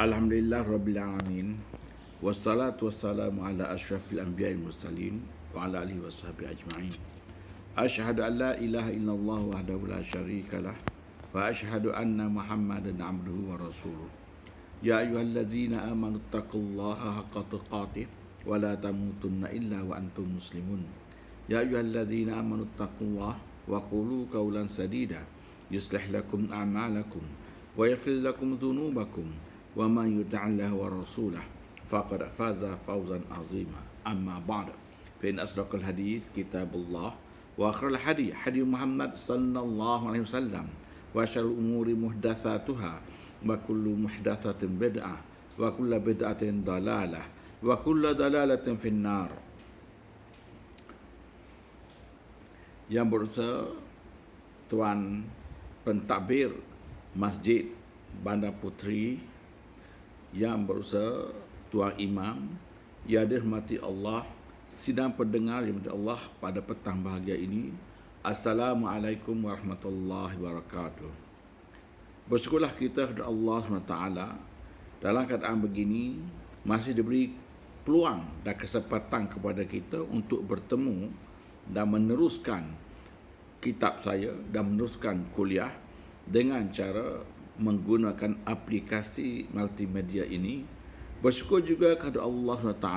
Alhamdulillah Rabbil Alamin. Wassalatu wassalamu ala asyrafil anbiya'i mursalin wa ala alihi washabihi ajma'in. Asyhadu an la ilaha illallah wahdahu la syarikalah wa asyhadu anna Muhammadan abduhu wa rasuluh. Ya ayyuhalladzina amanu taqullaha haqqa tuqatih wa la tamutunna illa wa antum muslimun. Ya ayyuhalladzina amanu taqullaha wa qulu qawlan sadida yuslih lakum a'malakum wa yaghfir lakum dhunubakum wa man yuti'illah wa rasulah faqad faza fawzan azima. Amma ba'd, fa in asdaqal hadits kitabullah wa akhiral hadi hadi Muhammad sallallahu alaihi wasallam wa syarrul umuri muhdatsatuha wa kullu muhdatsatin bid'ah wa kullu bid'atin dalalah wa kullu dalalatin finnar. Yang berusaha Tuan Pentadbir Masjid Bandar Puteri, yang berusaha Tuan Imam yang dirahmati Allah, sidang pendengar yang dirahmati Allah, pada petang bahagia ini, Assalamualaikum warahmatullahi wabarakatuh. Bersyukurlah kita kepada Allah SWT dalam keadaan begini masih diberi peluang dan kesempatan kepada kita untuk bertemu dan meneruskan kitab saya dan meneruskan kuliah dengan cara menggunakan aplikasi multimedia ini. Bersyukur juga kepada Allah SWT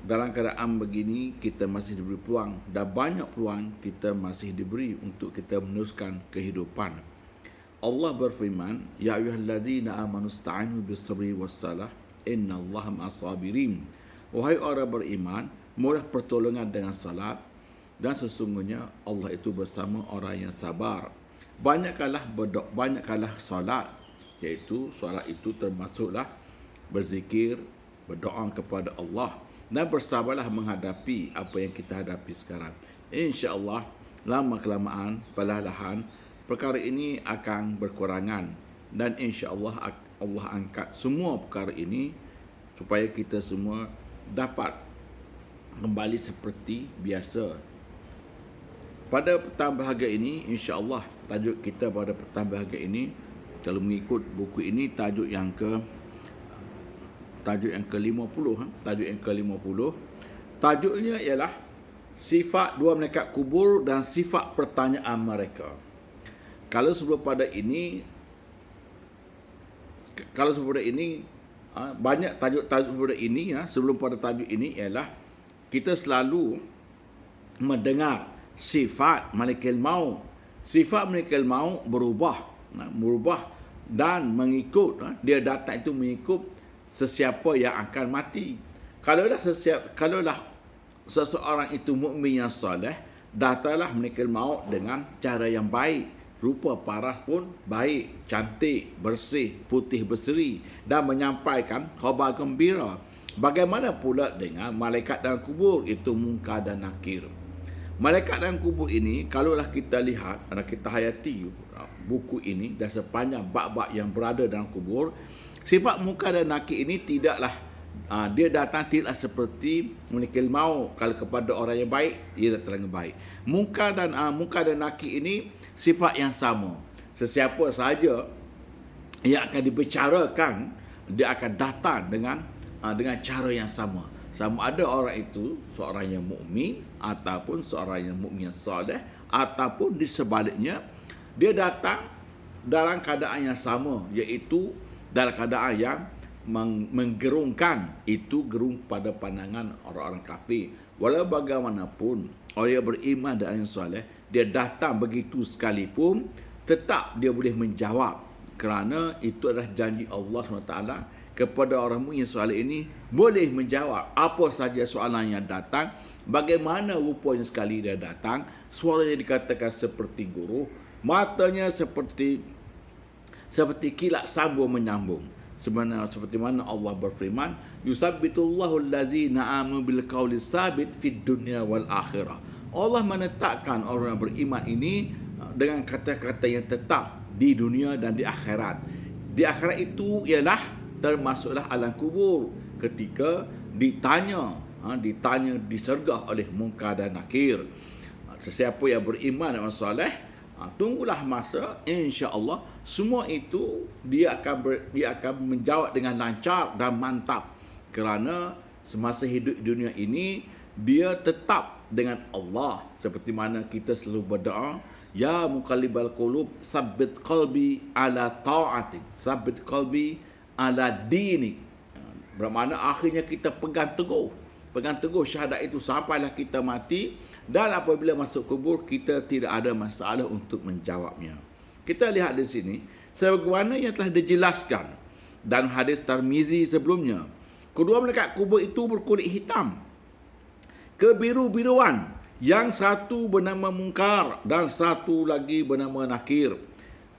dalam keadaan begini kita masih diberi peluang dan banyak peluang kita masih diberi untuk kita meneruskan kehidupan. Allah berfirman, Ya ayyuhalladzina amanu sta'inu bis-sabri was-salah innallaha ma'as-sabirin. Wahai orang beriman, mohonlah pertolongan dengan salat, dan sesungguhnya Allah itu bersama orang yang sabar. Banyakkanlah solat, iaitu solat itu termasuklah berzikir, berdoa kepada Allah, dan bersabarlah menghadapi apa yang kita hadapi sekarang. InsyaAllah lama kelamaan perlahan perkara ini akan berkurangan, dan insyaAllah Allah angkat semua perkara ini supaya kita semua dapat kembali seperti biasa. Pada petang bahagia ini, insya-Allah tajuk kita pada petang bahagia ini, kalau mengikut buku ini, tajuk yang ke-50, tajuk yang ke-50. Tajuknya ialah sifat dua malaikat kubur dan sifat pertanyaan mereka. Kalau sebelum pada ini banyak tajuk-tajuk pada ini, sebelum pada tajuk ini ialah kita selalu mendengar sifat malaikat maut. Sifat malaikat maut berubah dan mengikut, dia datang itu mengikut sesiapa yang akan mati. Kalaulah seseorang itu mukmin yang soleh, datanglah malaikat maut dengan cara yang baik, rupa paras pun baik, cantik, bersih, putih berseri, dan menyampaikan khabar gembira. Bagaimana pula dengan malaikat dalam kubur, itu Munkar dan Nakir. Malaikat dalam kubur ini, kalaulah kita lihat dan kita hayati buku ini dan sepanjang bab-bab yang berada dalam kubur, sifat Munkar dan Nakir ini tidaklah dia datang tidaklah seperti malaikat maut. Kalau kepada orang yang baik, dia datang dengan baik. Munkar dan Nakir ini sifat yang sama. Sesiapa sahaja yang akan dibicarakan, dia akan datang dengan cara yang sama. Sama ada orang itu seorang yang mukmin ataupun seorang yang mukmin yang soleh, ataupun di sebaliknya dia datang dalam keadaan yang sama, iaitu dalam keadaan yang menggerungkan, itu gerung pada pandangan orang-orang kafir. Walau bagaimanapun orang yang beriman dan yang soleh, dia datang begitu sekalipun, tetap dia boleh menjawab, kerana itu adalah janji Allah SWT kepada orang mukmin soleh ini, boleh menjawab apa saja soalan yang datang. Bagaimana rupanya sekali dia datang, suaranya dikatakan seperti guru, matanya seperti kilat sambung menyambung. Sebenarnya seperti mana Allah berfirman, yusabbitullahu allazina amanu bil qawli sabit fid dunya wal akhirah. Allah menetapkan orang beriman ini dengan kata-kata yang tetap di dunia dan di akhirat. Di akhirat itu ialah termasuklah alam kubur, ketika ditanya disergah oleh Munkar dan Nakir. Sesiapa yang beriman dan soleh, Tunggulah masa, insya-Allah semua itu dia akan menjawab dengan lancar dan mantap, kerana semasa hidup di dunia ini dia tetap dengan Allah, seperti mana kita selalu berdoa, ya muqallibal qulub tsabbit qalbi ala ta'atik, tsabbit qalbi ala dinik. Bermakna akhirnya kita pegang teguh syahadat itu sampailah kita mati, dan apabila masuk kubur kita tidak ada masalah untuk menjawabnya. Kita lihat di sini sebagaimana yang telah dijelaskan dan hadis Tirmizi sebelumnya. Kedua malaikat kubur itu berkulit hitam, kebiru-biruan. Yang satu bernama Munkar dan satu lagi bernama Nakir.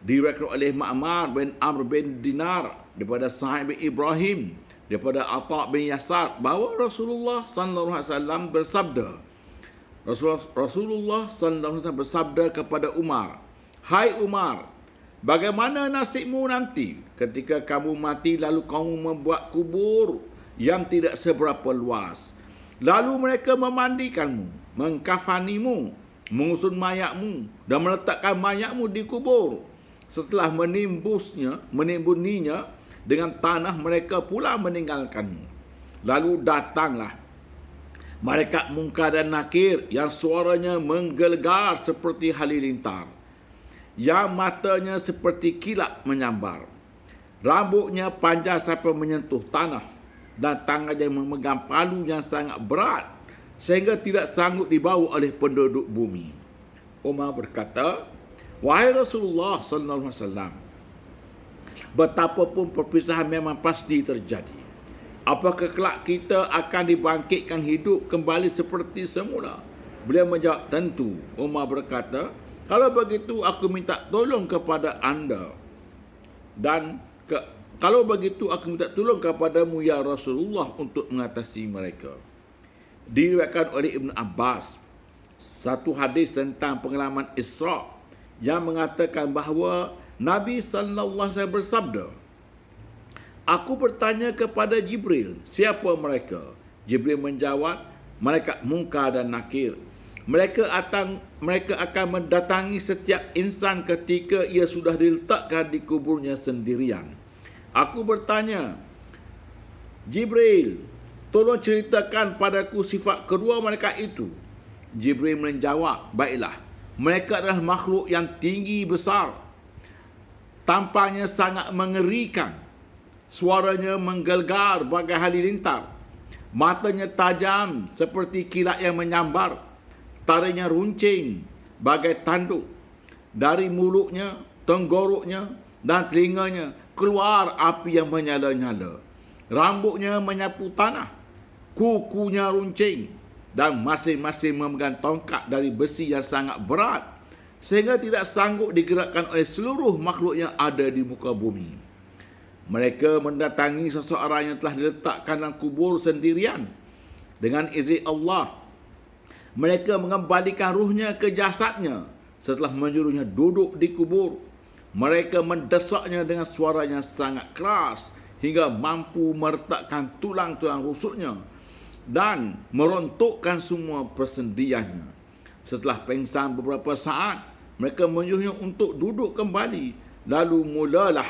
Diriwayatkan oleh Ma'mar bin Amr bin Dinar daripada Sa'id bin Ibrahim daripada Atha bin Yasar bahawa Rasulullah sallallahu alaihi wasallam bersabda. Rasulullah sallallahu alaihi wasallam bersabda kepada Umar, "Hai Umar, bagaimana nasibmu nanti ketika kamu mati lalu kamu membuat kubur yang tidak seberapa luas? Lalu mereka memandikanmu, mengkafanimu, mengusun mayatmu dan meletakkan mayatmu di kubur. Setelah menimbuninya dengan tanah, mereka pula meninggalkanmu. Lalu datanglah malaikat Munkar dan Nakir yang suaranya menggelegar seperti halilintar, yang matanya seperti kilat menyambar, rambutnya panjang sampai menyentuh tanah, dan tangannya memegang palu yang sangat berat sehingga tidak sanggup dibawa oleh penduduk bumi." Umar berkata, "Wahai Rasulullah sallallahu alaihi wasallam, betapapun perpisahan memang pasti terjadi. Apakah kelak kita akan dibangkitkan hidup kembali seperti semula?" Beliau menjawab, "Tentu." Umar berkata, "Kalau begitu aku minta tolong kepada anda kalau begitu aku minta tolong kepadamu ya Rasulullah untuk mengatasi mereka." Diriwayatkan oleh Ibn Abbas satu hadis tentang pengalaman Isra yang mengatakan bahawa Nabi sallallahu alaihi wasallam bersabda, "Aku bertanya kepada Jibril, siapa mereka?" Jibril menjawab, "Malaikat Munkar dan Nakir. Mereka akan mendatangi setiap insan ketika ia sudah diletakkan di kuburnya sendirian." Aku bertanya, "Jibril, tolong ceritakan padaku sifat kedua malaikat itu." Jibril menjawab, "Baiklah, mereka adalah makhluk yang tinggi besar, tampaknya sangat mengerikan, suaranya menggelegar bagai halilintar, matanya tajam seperti kilat yang menyambar, taringnya runcing bagai tanduk, dari mulutnya, tenggoroknya dan telinganya keluar api yang menyala-nyala, rambutnya menyapu tanah, kukunya runcing, dan masing-masing memegang tongkat dari besi yang sangat berat sehingga tidak sanggup digerakkan oleh seluruh makhluk yang ada di muka bumi. Mereka mendatangi seseorang yang telah diletakkan dalam kubur sendirian. Dengan izin Allah, mereka mengembalikan ruhnya ke jasadnya setelah menyuruhnya duduk di kubur. Mereka mendesaknya dengan suara yang sangat keras hingga mampu meretakkan tulang-tulang rusuknya dan merontukkan semua persendiannya. Setelah pengsan beberapa saat, mereka menyuruhnya untuk duduk kembali. Lalu mulalah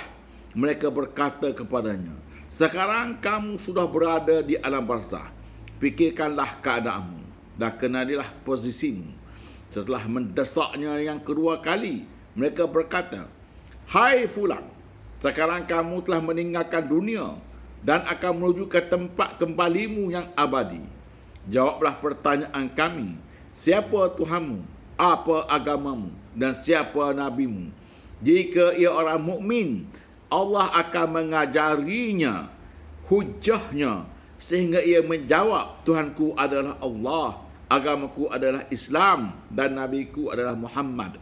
mereka berkata kepadanya, "Sekarang kamu sudah berada di alam barzah. Fikirkanlah keadaanmu dan kenalilah posisimu." Setelah mendesaknya yang kedua kali, mereka berkata, "Hai fulan, sekarang kamu telah meninggalkan dunia dan akan menuju ke tempat kembalimu yang abadi. Jawablah pertanyaan kami. Siapa Tuhanmu? Apa agamamu? Dan siapa nabimu? Jika ia orang mukmin, Allah akan mengajarinya hujahnya sehingga ia menjawab, Tuhanku adalah Allah, agamaku adalah Islam, dan nabiku adalah Muhammad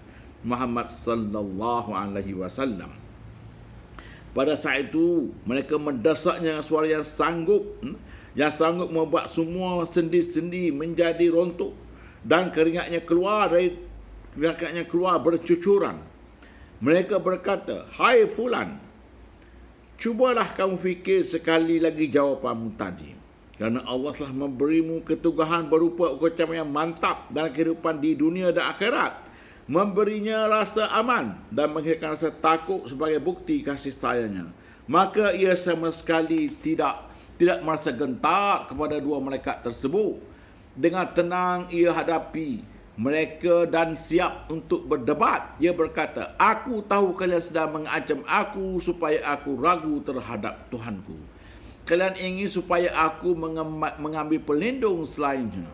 sallallahu alaihi wasallam." Pada saat itu mereka mendesaknya dengan suara yang sanggup membuat semua sendi-sendi menjadi rontok dan keringatnya keluar bercucuran. Mereka berkata, "Hai fulan, cubalah kamu fikir sekali lagi jawapanmu tadi, kerana Allah telah memberimu keteguhan berupa ucapan yang mantap dalam kehidupan di dunia dan akhirat. memberinya rasa aman dan menghilangkan rasa takut sebagai bukti kasih sayangnya. Maka ia sama sekali tidak merasa gentar kepada dua malaikat tersebut. Dengan tenang ia hadapi mereka dan siap untuk berdebat. Ia berkata, aku tahu kalian sedang mengancam aku supaya aku ragu terhadap Tuhanku. Kalian ingin supaya aku mengambil pelindung selainnya.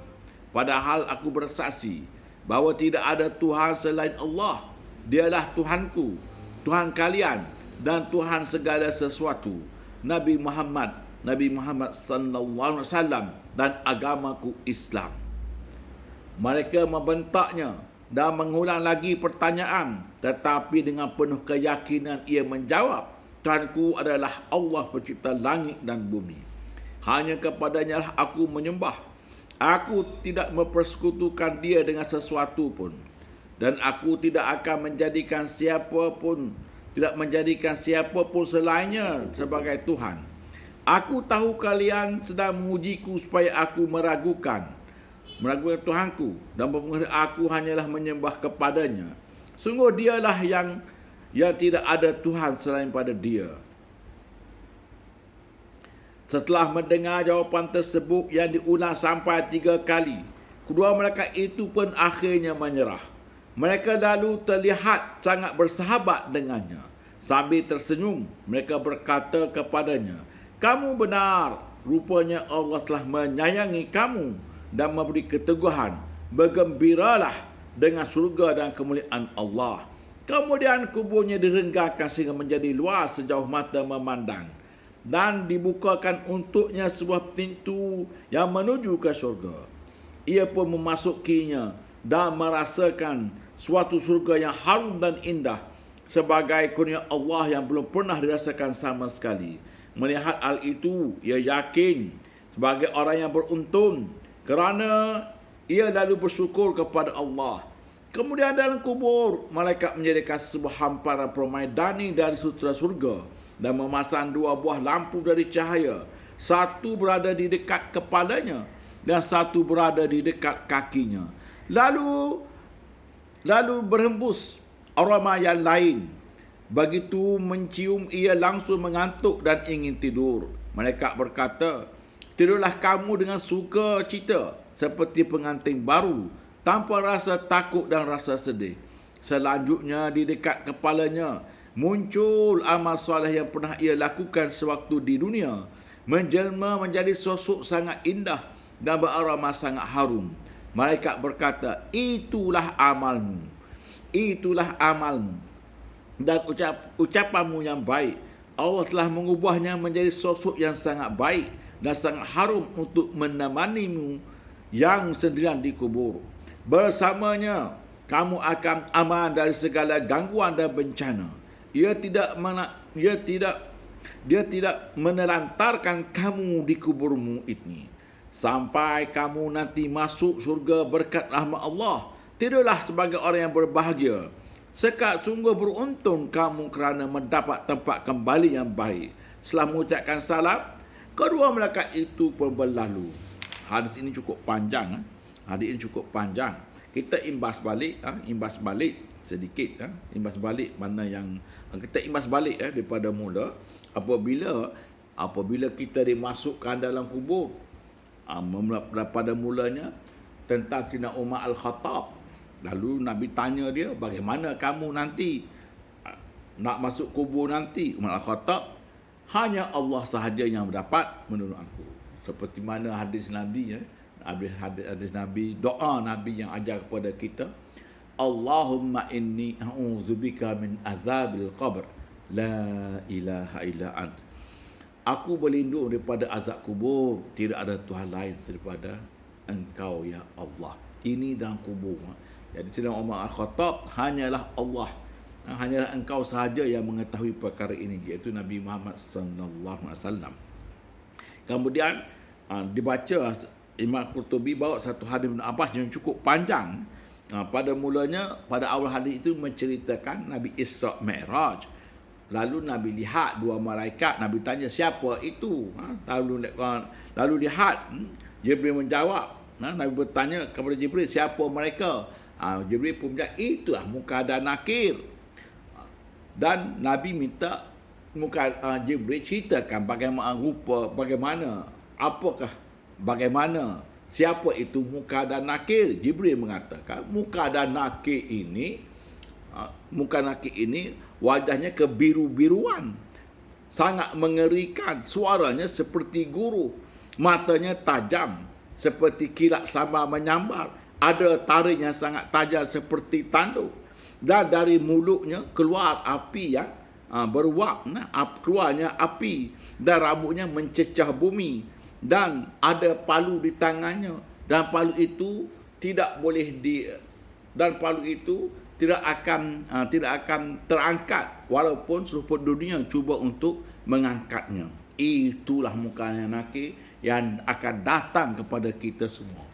Padahal aku bersaksi bahawa tidak ada Tuhan selain Allah. Dialah Tuhanku, Tuhan kalian dan Tuhan segala sesuatu. Nabi Muhammad sallallahu alaihi wasallam dan agamaku Islam. Mereka membentaknya dan mengulang lagi pertanyaan, tetapi dengan penuh keyakinan ia menjawab, Tuhanku adalah Allah pencipta langit dan bumi. Hanya kepadanya lah aku menyembah. Aku tidak mempersekutukan dia dengan sesuatu pun. Dan aku tidak akan menjadikan siapa pun selainnya sebagai Tuhan. Aku tahu kalian sedang mengujiku supaya aku meragukan Tuhanku dan mempengaruhi aku hanyalah menyembah kepadanya. Sungguh dialah yang tidak ada Tuhan selain pada dia. Setelah mendengar jawapan tersebut yang diulang sampai 3 kali, kedua malaikat itu pun akhirnya menyerah. Mereka lalu terlihat sangat bersahabat dengannya. Sambil tersenyum, mereka berkata kepadanya, kamu benar, rupanya Allah telah menyayangi kamu dan memberi keteguhan. Bergembiralah dengan surga dan kemuliaan Allah. Kemudian kuburnya direnggakan sehingga menjadi luas sejauh mata memandang. Dan dibukakan untuknya sebuah pintu yang menuju ke surga. Ia pun memasukinya dan merasakan suatu surga yang harum dan indah sebagai kurnia Allah yang belum pernah dirasakan sama sekali. Melihat hal itu, ia yakin sebagai orang yang beruntung kerana ia lalu bersyukur kepada Allah. Kemudian dalam kubur, malaikat menjadikan sebuah hamparan permaidani dari sutera surga dan memasang 2 buah lampu dari cahaya. Satu berada di dekat kepalanya dan satu berada di dekat kakinya. Lalu berhembus aroma yang lain. Begitu mencium, ia langsung mengantuk dan ingin tidur. Malaikat berkata, tidurlah kamu dengan sukacita seperti pengantin baru, tanpa rasa takut dan rasa sedih. Selanjutnya di dekat kepalanya muncul amal soleh yang pernah ia lakukan sewaktu di dunia, menjelma menjadi sosok sangat indah dan beraroma sangat harum. Malaikat berkata, itulah amalmu dan ucapanmu yang baik. Allah telah mengubahnya menjadi sosok yang sangat baik dan sangat harum untuk menemanimu yang sendirian di kubur. Bersamanya kamu akan aman dari segala gangguan dan bencana. Dia tidak menelantarkan kamu di kuburmu ini sampai kamu nanti masuk syurga berkat rahmat Allah. Tidurlah sebagai orang yang berbahagia. Sekak sungguh beruntung kamu kerana mendapat tempat kembali yang baik. Setelah mengucapkan salam, kedua malaikat itu pun berlalu. Hadis ini cukup panjang. Kita imbas balik sedikit. Imbas balik mana yang kita imbas balik daripada mula. Apabila kita dimasukkan dalam kubur, pada mulanya tentang Sayyidina Umar Al-Khattab. Lalu Nabi tanya dia, bagaimana kamu nanti nak masuk kubur nanti? Umar Al-Khattab, hanya Allah sahaja yang dapat menolong aku. Seperti mana hadis Nabi, hadis Nabi, doa Nabi yang ajar kepada kita, Allahumma inni a'udzubika min azabil qabr, la ilaha illa ant. Aku berlindung daripada azab kubur, tidak ada Tuhan lain daripada Engkau ya Allah. Ini dalam kubur. Jadi Sayyidina Umar Al-Khattab, hanyalah Allah, hanyalah Engkau sahaja yang mengetahui perkara ini, iaitu Nabi Muhammad sallallahu alaihi wasallam. Kemudian dibaca Imam Qurtubi bawa satu hadis Ibn Abbas yang cukup panjang. Pada mulanya, pada awal hadis itu menceritakan Nabi Isra Mi'raj. Lalu Nabi lihat 2 malaikat. Nabi tanya, siapa itu? Lalu lihat, Jibril menjawab. Nabi bertanya kepada Jibril, siapa mereka? Jibril pun bilang itulah Munkar dan Nakir. Dan Nabi minta Jibril ceritakan bagaimana siapa itu Munkar dan Nakir. Jibril mengatakan Munkar dan Nakir ini wajahnya kebiru-biruan, sangat mengerikan, suaranya seperti guru, matanya tajam seperti kilat sambar menyambar, ada taringnya sangat tajam seperti tanduk, dan dari mulutnya keluar api yang beruap, keluarnya api, dan rambutnya mencecah bumi, dan ada palu di tangannya, dan palu itu tidak akan terangkat walaupun seluruh dunia cuba untuk mengangkatnya. Itulah Munkar dan Nakir yang akan datang kepada kita semua.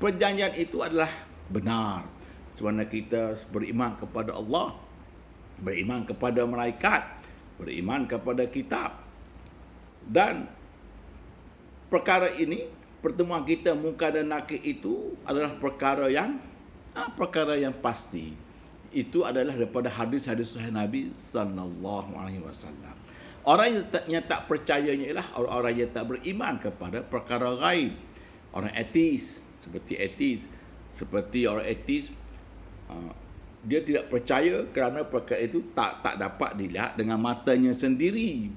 Perjanjian itu adalah benar. Sebenarnya kita beriman kepada Allah, beriman kepada malaikat, beriman kepada kitab. Dan perkara ini, pertemuan kita Munkar dan Nakir itu adalah perkara yang pasti. Itu adalah daripada hadis-hadis sahih Nabi sallallahu alaihi wasallam. Orang yang tak percayanya ialah orang-orang yang tak beriman kepada perkara gaib. Orang ateis, seperti orang ateis, dia tidak percaya kerana perkara itu tak dapat dilihat dengan matanya sendiri.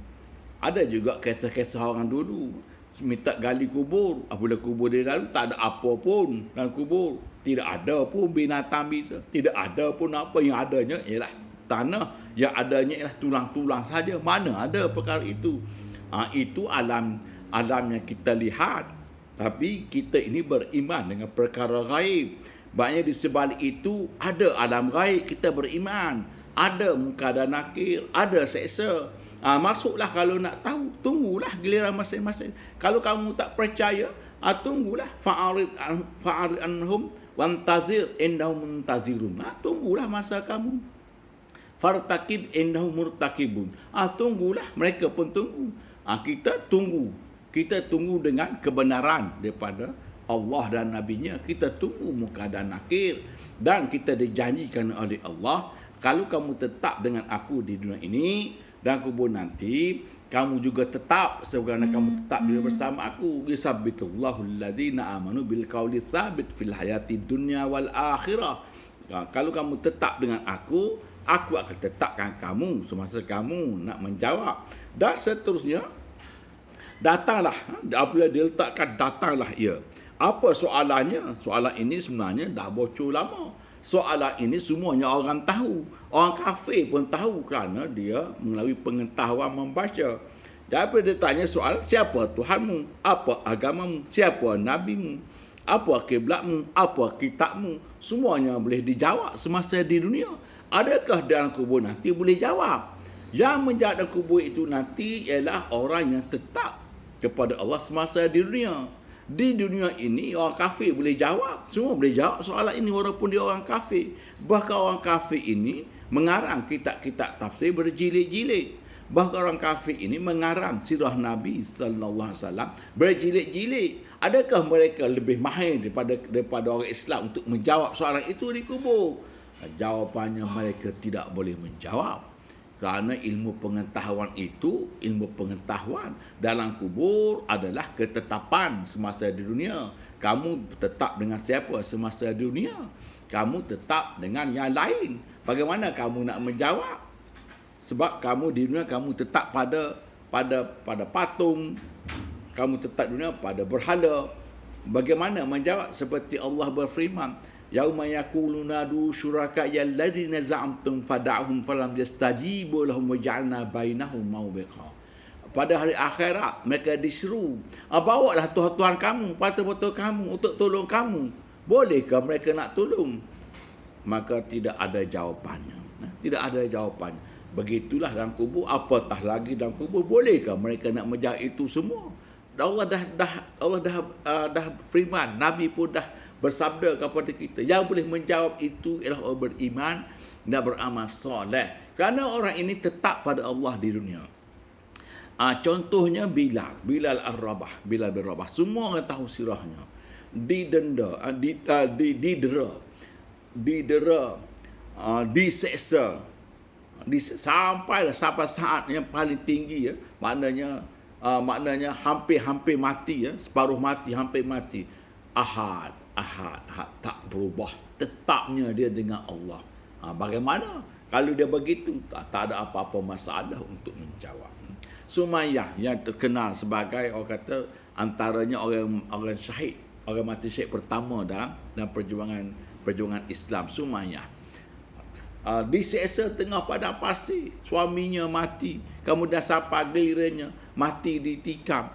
Ada juga kisah-kisah orang dulu minta gali kubur. Apabila kubur dia lalu, tak ada apa pun dalam kubur. Tidak ada pun binatang bisa. Tidak ada pun apa. Yang adanya ialah tanah. Yang adanya ialah tulang-tulang saja. Mana ada perkara itu? Itu alam yang kita lihat. Tapi kita ini beriman dengan perkara gaib. Maknanya di sebalik itu ada alam gaib, kita beriman. Ada Munkar dan Nakir, ada seksa. Masuklah kalau nak tahu. Tunggulah giliran masing-masing. Kalau kamu tak percaya, tunggulah. Fa'arid anhum wantazir indahum muntazirun. Tunggulah masa kamu. Fartakib indahum murtakibun. Tunggulah, mereka pun tunggu. Kita tunggu. Kita tunggu dengan kebenaran daripada Allah dan Nabi-Nya. Kita tunggu Munkar dan Nakir. Dan kita dijanjikan oleh Allah, kalau kamu tetap dengan aku di dunia ini dan kubur nanti, kamu juga tetap sebagaimana kamu tetap bersama aku. Yusabbitullahu allazina amanu bil qauli tsabit fil hayati dunya wal akhirah. Kalau kamu tetap dengan aku akan tetapkan kamu semasa kamu nak menjawab. Dan seterusnya, datanglah. Apabila diletakkan, datanglah ia. Apa soalannya? Soalan ini sebenarnya dah bocor lama. Soalan ini semuanya orang tahu. Orang kafir pun tahu kerana dia melalui pengetahuan membaca. Jadi apabila dia tanya soal, siapa Tuhanmu? Apa agamamu? Siapa nabimu? Apa kiblatmu? Apa kitabmu? Semuanya boleh dijawab semasa di dunia. Adakah dalam kubur nanti boleh jawab? Yang menjawab dalam kubur itu nanti ialah orang yang tetap kepada Allah semasa di dunia. Di dunia ini orang kafir boleh jawab. Semua boleh jawab soalan ini walaupun dia orang kafir. Bahkan orang kafir ini mengarang kitab-kitab tafsir berjilid-jilid. Bahkan orang kafir ini mengarang sirah Nabi sallallahu alaihi wasallam berjilid-jilid. Adakah mereka lebih mahir daripada orang Islam untuk menjawab soalan itu di kubur? Jawapannya, mereka tidak boleh menjawab. Kerana ilmu pengetahuan itu, ilmu pengetahuan dalam kubur adalah ketetapan semasa di dunia. Kamu tetap dengan siapa semasa di dunia? Kamu tetap dengan yang lain. Bagaimana kamu nak menjawab? Sebab kamu di dunia kamu tetap pada patung. Kamu tetap di dunia pada berhala. Bagaimana menjawab? Seperti Allah berfirman, yauma yaqulu nadu syuraka'a alladziina za'amtum fada'hum falam yastajibu lahum wa ja'alna bainahum mawbiqa. Pada hari akhirat mereka diseru, bawalah tuhan-tuhan kamu, patung-patung kamu untuk tolong kamu. Bolehkah mereka nak tolong? Maka tidak ada jawapannya. Tidak ada jawapannya. Begitulah dalam kubur, apatah lagi dalam kubur, bolehkah mereka nak menjawab itu semua? Allah dah firman, Nabi pun dah bersabda kepada kita, yang boleh menjawab itu ialah orang beriman dan beramal soleh. Kerana orang ini tetap pada Allah di dunia. Contohnya Bilal bin Rabah. Semua orang tahu sirahnya. Didenda, didera. didera, diseksa, sampai saat yang paling tinggi, maknanya hampir mati, separuh mati, hampir mati. Ahad, tak berubah, tetapnya dia dengan Allah. Bagaimana kalau dia begitu? Tak ada apa-apa masalah untuk menjawab. Sumayyah yang terkenal sebagai, orang kata, antaranya orang syahid, orang mati syahid pertama dalam perjuangan Islam. Sumayyah diseksa tengah padang pasir, suaminya mati, kemudian sampai gilirannya mati ditikam.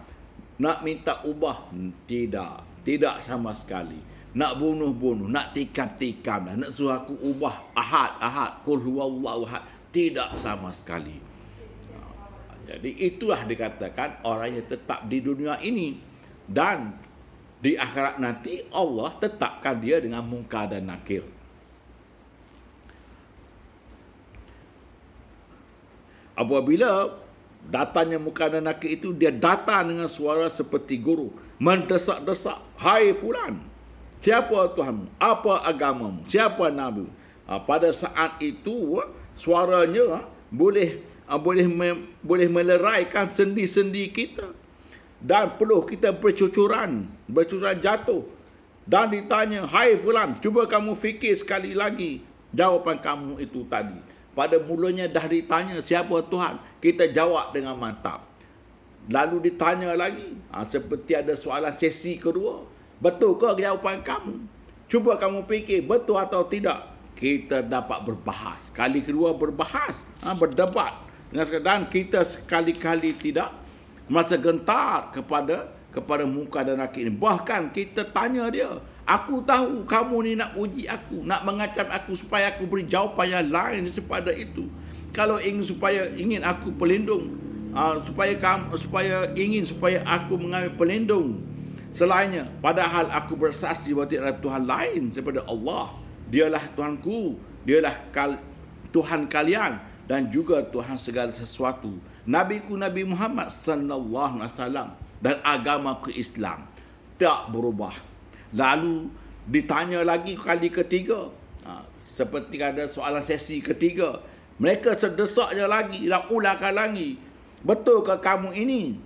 Nak minta ubah, tidak sama sekali. Nak bunuh, nak tikam, nak suruh aku ubah ahad, qul huwallahu ahad, tidak sama sekali. Jadi itulah dikatakan orang yang tetap di dunia ini, dan di akhirat nanti Allah tetapkan dia dengan munkar dan nakir. Apabila datangnya munkar dan nakir itu, dia datang dengan suara seperti guru, mendesak-desak, "Hai fulan, siapa Tuhanmu? Apa agamamu? Siapa Nabi?" Pada saat itu suaranya boleh meleraikan sendi-sendi kita, dan peluh kita bercucuran jatuh, dan ditanya, "Hai fulan, cuba kamu fikir sekali lagi jawapan kamu itu tadi." Pada mulanya dah ditanya siapa Tuhan, kita jawab dengan mantap. Lalu ditanya lagi, seperti ada soalan sesi kedua, "Betul ke jawapan kamu? Cuba kamu fikir betul atau tidak." Kita dapat berbahas. Kali kedua berbahas, berdebat. Dan kita sekali-kali tidak merasa gentar kepada munkar dan nakir ini. Bahkan kita tanya dia, "Aku tahu kamu ni nak uji aku, nak mengacam aku supaya aku beri jawapan yang lain daripada itu. Kalau ingin aku pelindung, supaya aku mengambil pelindung selainnya, padahal aku bersaksi bahawa tidak ada Tuhan lain daripada Allah. Dialah Tuhanku, dialah Tuhan kalian, dan juga Tuhan segala sesuatu. Nabiku Nabi Muhammad sallallahu alaihi wasallam, dan agamaku Islam tak berubah." Lalu ditanya lagi kali ketiga, seperti ada soalan sesi ketiga, mereka sedesaknya lagi dan ulangkan lagi, "Betul ke kamu ini?"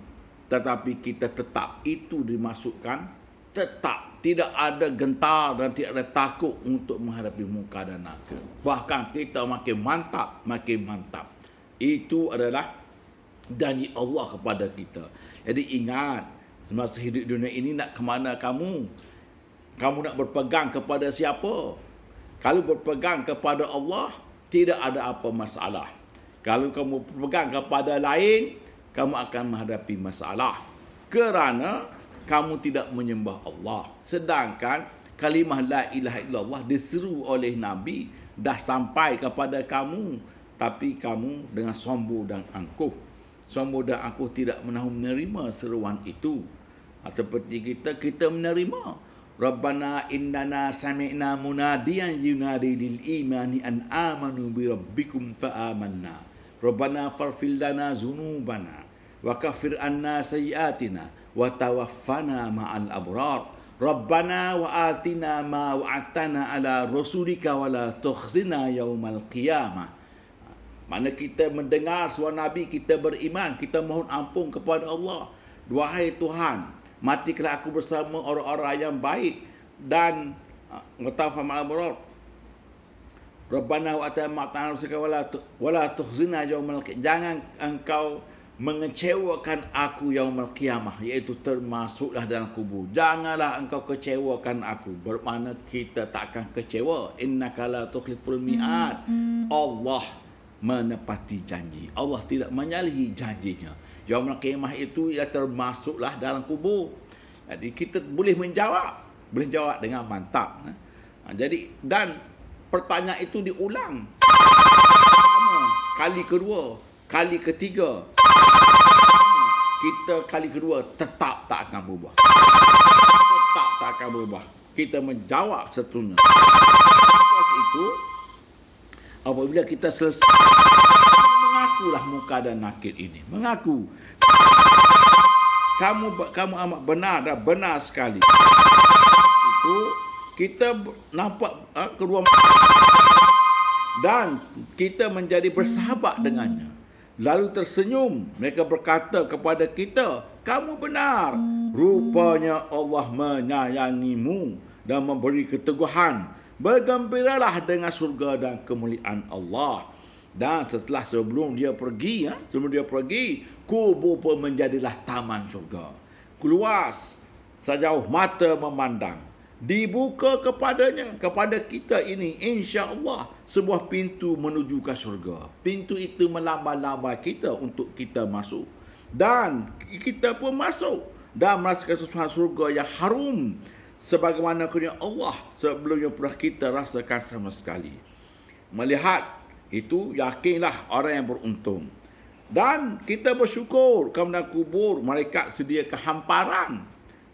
Tetapi kita tetap, itu dimasukkan tetap, tidak ada gentar dan tidak ada takut untuk menghadapi munkar dan nakir. Bahkan kita makin mantap. Itu adalah janji Allah kepada kita. Jadi ingat, semasa hidup dunia ini nak ke mana kamu? Kamu nak berpegang kepada siapa? Kalau berpegang kepada Allah, tidak ada apa masalah. Kalau kamu berpegang kepada lain, kamu akan menghadapi masalah, kerana kamu tidak menyembah Allah. Sedangkan kalimah la ilaha illallah diseru oleh Nabi, dah sampai kepada kamu, tapi kamu dengan sombong dan angkuh. Sombong dan angkuh tidak mahu menerima seruan itu. Seperti kita menerima, "Rabbana innana sami'na munadiyan yunadi lil imani an amanu bi rabbikum fa amanna. Rabbana farfil lana zunubana wa kafir anna sayyiatina wa tawaffana ma'al abrar. Rabbana wa atina ma wa'atana ala rasulika wa la tukhzina yaumal qiyamah." Mana kita mendengar suara Nabi, kita beriman, kita mohon ampun kepada Allah. "Wahai Tuhan, matikanlah aku bersama orang-orang yang baik, dan watafama al-abrar. Rabbana wa atina ma wala tukhzina yaumal qiyamah." Jangan engkau mengecewakan aku yaumul qiyamah, iaitu termasuklah dalam kubur. Janganlah engkau kecewakan aku. Bermakna kita tak akan kecewa. Innaka la tukhliful mi'ad. Allah menepati janji. Allah tidak menyalahi janjinya. Yaumul qiyamah itu ia termasuklah dalam kubur. Jadi kita boleh menjawab dengan mantap. Jadi, dan pertanyaan itu diulang. Pertama, kali kedua, kali ketiga. Kita kali kedua tetap tak akan berubah. Tetap tak akan berubah. Kita menjawab seterusnya. Lepas itu, apabila kita selesai, mengakulah munkar dan nakir ini. Mengaku. Kamu amat benar dan benar sekali. Itu kita nampak kedua dan kita menjadi bersahabat dengannya. Lalu tersenyum, mereka berkata kepada kita, kamu benar. Rupanya Allah menyayangimu dan memberi keteguhan. Bergembiralah dengan surga dan kemuliaan Allah. Dan sebelum dia pergi, kubur pun menjadilah taman surga. Luas sejauh mata memandang. Dibuka kepada kita ini, insya-Allah, sebuah pintu menuju ke surga. Pintu itu melambai-lambai kita untuk kita masuk. Dan kita pun masuk dan merasakan sesuatu surga yang harum sebagaimana kurnia Allah sebelumnya pernah kita rasakan sama sekali. Melihat itu, yakinlah orang yang beruntung. Dan kita bersyukur kerana kubur malaikat sediakan hamparan.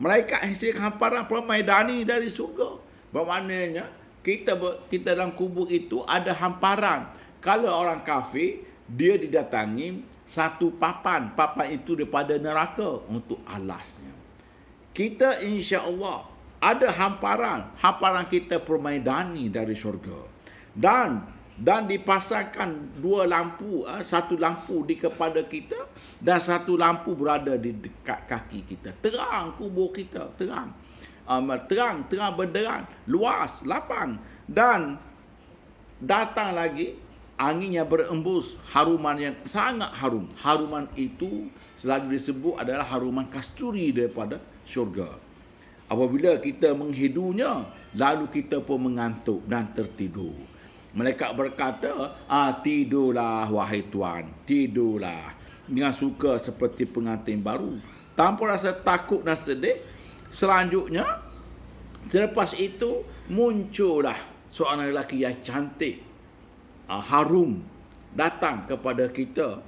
Malaikat sediakan hamparan permaidani dari surga. Bermaknanya kita dalam kubur itu ada hamparan. Kalau orang kafir, dia didatangi satu papan. Papan itu daripada neraka untuk alasnya. Kita insya-Allah ada hamparan. Hamparan kita permaidani dari surga. Dan dipasangkan dua lampu, satu lampu di kepada kita dan satu lampu berada di dekat kaki kita. Terang kubur kita, terang benderang, luas, lapang. Dan datang lagi angin yang berembus, haruman yang sangat harum. Haruman itu selalu disebut adalah haruman kasturi daripada syurga. Apabila kita menghidunya, lalu kita pun mengantuk dan tertidur. Mereka berkata, tidurlah wahai Tuan, tidurlah dengan suka seperti pengantin baru, tanpa rasa takut dan sedih. Selanjutnya, selepas itu muncullah seorang lelaki yang cantik, harum, datang kepada kita.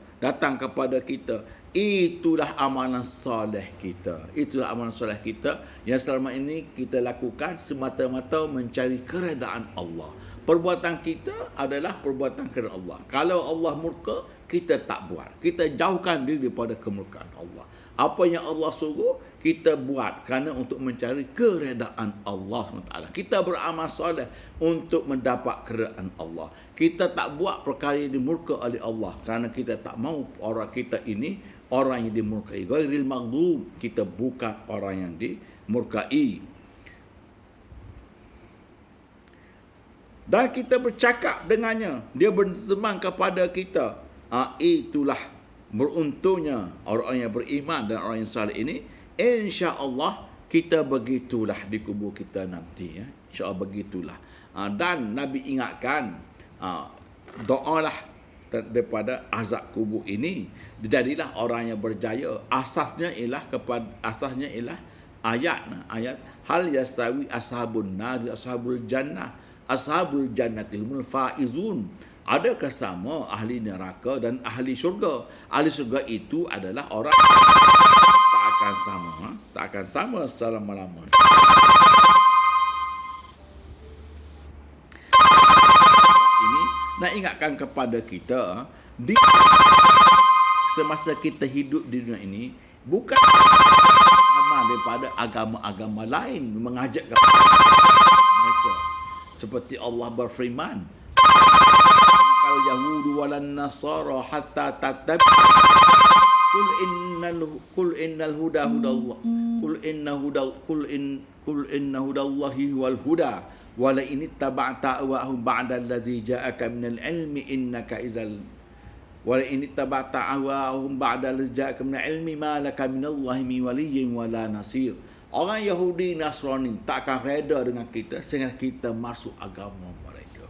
Itulah amalan soleh kita. Itulah amalan soleh kita yang selama ini kita lakukan semata-mata mencari keredaan Allah. Perbuatan kita adalah perbuatan kerana Allah. Kalau Allah murka, kita tak buat. Kita jauhkan diri daripada kemurkaan Allah. Apa yang Allah suruh, kita buat kerana untuk mencari keredaan Allah SWT. Kita beramal soleh untuk mendapat keredaan Allah. Kita tak buat perkara yang dimurka oleh Allah kerana kita tak mahu orang kita ini orang yang dimurkai. Ghairil maghdub, kita bukan orang yang dimurkai. Dan kita bercakap dengannya, dia berteman kepada kita. Itulah beruntungnya orang yang beriman dan orang yang saleh ini. Insya-Allah kita begitulah di kubur kita nanti, ya. Insya-Allah begitulah. Dan Nabi ingatkan, doalah daripada azab kubur ini, jadilah orang yang berjaya. Asasnya ialah ayat hal yastawi ashabun nar ashabul jannah ashabul jannati humul faizun. Adakah sama ahli neraka dan ahli syurga? Ahli syurga itu adalah orang tak akan sama selama-lamanya. Ini nak ingatkan kepada kita, di semasa kita hidup di dunia ini, bukan sama daripada agama-agama lain mengajak mereka. Seperti Allah berfirman, kal yahudu walan nasara hatta tattabi kul innal huda hudallah kul inna hudallahi wal huda wala in ittaba'ta ahwa'ahum ba'da allazi ja'aka minal ilmi innaka idzal wala in ittaba'ta ahwa'ahum ba'da allazi ja'aka minal ilmi ma laka minallahi min waliyyin wala nasir. Orang Yahudi Nasrani tak akan reda dengan kita sehingga kita masuk agama mereka.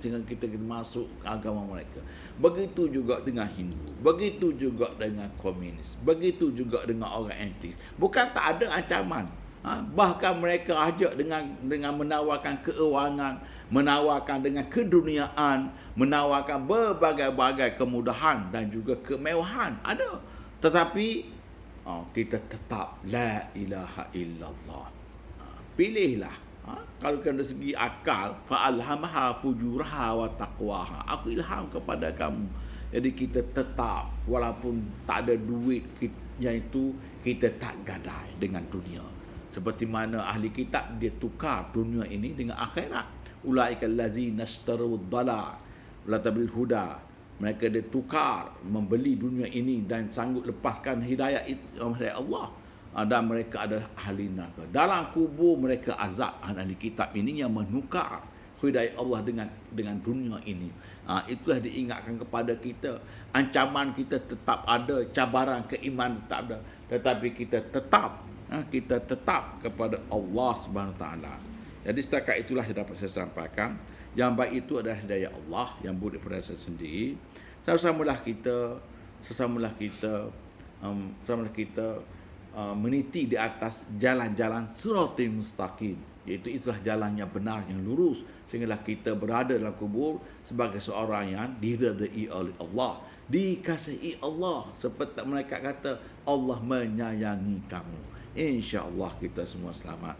Sehingga kita masuk agama mereka. Begitu juga dengan Hindu, begitu juga dengan komunis, begitu juga dengan orang antis. Bukan tak ada ancaman. Bahkan mereka ajak dengan menawarkan keuangan, menawarkan dengan keduniaan, menawarkan berbagai-bagai kemudahan dan juga kemewahan. Ada. Tetapi kita tetap la ilaha illallah. Pilihlah. Kalau dari segi akal, fa'alhamaha fujuraha wa taqwaha. Aku ilham kepada kamu. Jadi kita tetap, walaupun tak ada duit yang itu, kita tak gadai dengan dunia. Seperti mana ahli kitab dia tukar dunia ini dengan akhirat. Ulaika allazina ishtaru ad-dala la tabil huda. Mereka dia tukar membeli dunia ini dan sanggup lepaskan hidayah Allah. Dan mereka adalah ahli neraka. Dalam kubur mereka azab ahli kitab ini yang menukar hidayah Allah dengan dunia ini. Itulah diingatkan kepada kita. Ancaman kita tetap ada, cabaran keimanan tetap ada, tetapi kita tetap kepada Allah Subhanahu Wa Taala. Jadi setakat itulah yang dapat saya sampaikan. Yang baik itu adalah hidayah Allah, yang buruk pada saya sendiri. Sesamalah kita meniti di atas jalan-jalan siratal mustaqim, iaitu itulah jalan yang benar, yang lurus, sehinggalah kita berada dalam kubur sebagai seorang yang diridai oleh Allah, dikasihi Allah, seperti mereka kata Allah menyayangi kamu. InsyaAllah kita semua selamat.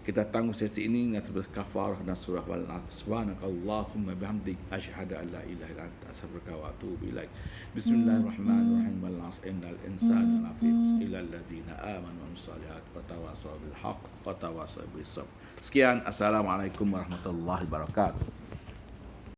Kita tangguh sesi ini dengan sebuah kafarah dan surah Al-Alaq. Subhanakallahumma bihamdik asyhadu an la ilaha illa anta astaghfiruka wa atubu ilaik. Bismillahirrahmanirrahim. Wal-'asr innal insana lafi khusr illa alladziina aamanu wa 'amilus shalihaati wa tawassaw bil haqq wa tawassaw bis sabr. Sekian, assalamualaikum warahmatullahi wabarakatuh.